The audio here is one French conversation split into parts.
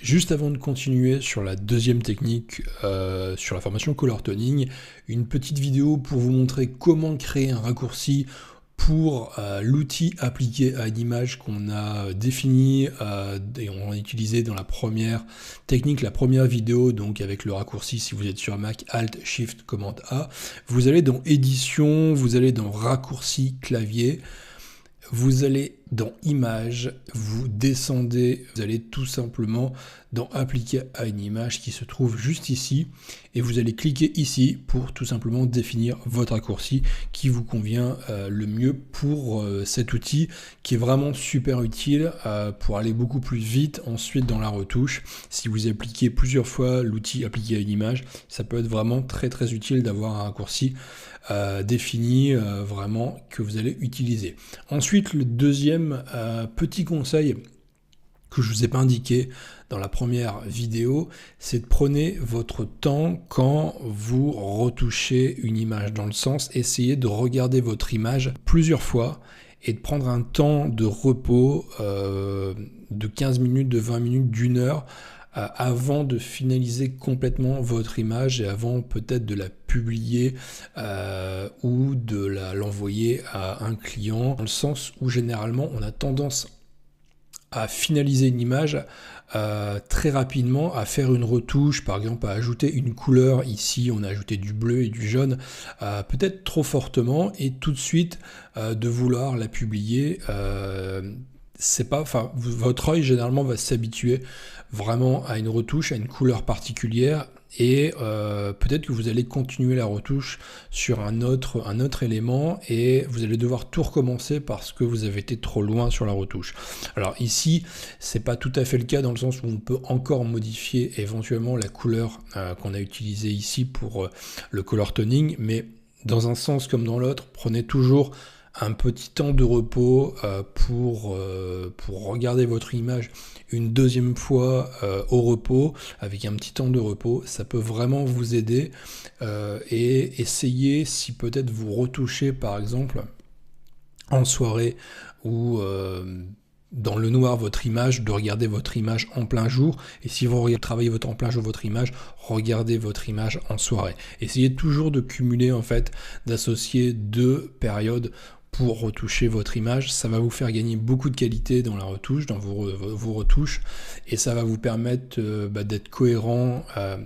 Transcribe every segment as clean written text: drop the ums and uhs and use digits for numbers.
Juste avant de continuer sur la deuxième technique, sur la formation Color Toning, une petite vidéo pour vous montrer comment créer un raccourci pour l'outil appliqué à une image qu'on a défini et on a utilisé dans la première technique, la première vidéo, donc avec le raccourci, si vous êtes sur Mac, Alt, Shift, Commande A. Vous allez dans Édition, vous allez dans Raccourci, Clavier. Vous allez dans Images, vous descendez, vous allez tout simplement dans Appliquer à une image qui se trouve juste ici et vous allez cliquer ici pour tout simplement définir votre raccourci qui vous convient le mieux pour cet outil qui est vraiment super utile pour aller beaucoup plus vite ensuite dans la retouche. Si vous appliquez plusieurs fois l'outil Appliquer à une image, ça peut être vraiment très utile d'avoir un raccourci défini vraiment que vous allez utiliser. Ensuite, le deuxième petit conseil que je ne vous ai pas indiqué dans la première vidéo, c'est de prenez votre temps quand vous retouchez une image, dans le sens, essayez de regarder votre image plusieurs fois et de prendre un temps de repos de 15 minutes, de 20 minutes, d'une heure, avant de finaliser complètement votre image et avant peut-être de la publier ou de l'envoyer à un client, dans le sens où généralement on a tendance à finaliser une image très rapidement, à faire une retouche, par exemple à ajouter une couleur. Ici on a ajouté du bleu et du jaune peut-être trop fortement, et tout de suite de vouloir la publier. C'est pas, enfin, votre œil généralement va s'habituer vraiment à une retouche, à une couleur particulière, et peut-être que vous allez continuer la retouche sur un autre élément et vous allez devoir tout recommencer parce que vous avez été trop loin sur la retouche. Alors ici, c'est pas tout à fait le cas, dans le sens où on peut encore modifier éventuellement la couleur qu'on a utilisée ici pour le color toning, mais dans un sens comme dans l'autre, prenez toujours un petit temps de repos pour regarder votre image une deuxième fois au repos, avec un petit temps de repos. Ça peut vraiment vous aider et essayer, si peut-être vous retouchez par exemple en soirée ou dans le noir votre image, de regarder votre image en plein jour, et si vous travaillez en plein jour votre image, regardez votre image en soirée. Essayez toujours de cumuler, en fait, d'associer deux périodes pour retoucher votre image. Ça va vous faire gagner beaucoup de qualité dans la retouche, dans vos retouches, et ça va vous permettre d'être cohérent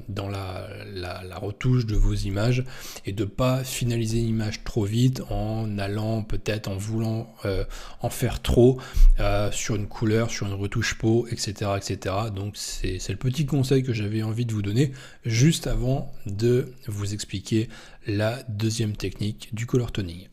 dans la retouche de vos images et de pas finaliser une image trop vite en allant peut-être en voulant en faire trop sur une couleur, sur une retouche peau, etc. Donc c'est le petit conseil que j'avais envie de vous donner juste avant de vous expliquer la deuxième technique du color toning.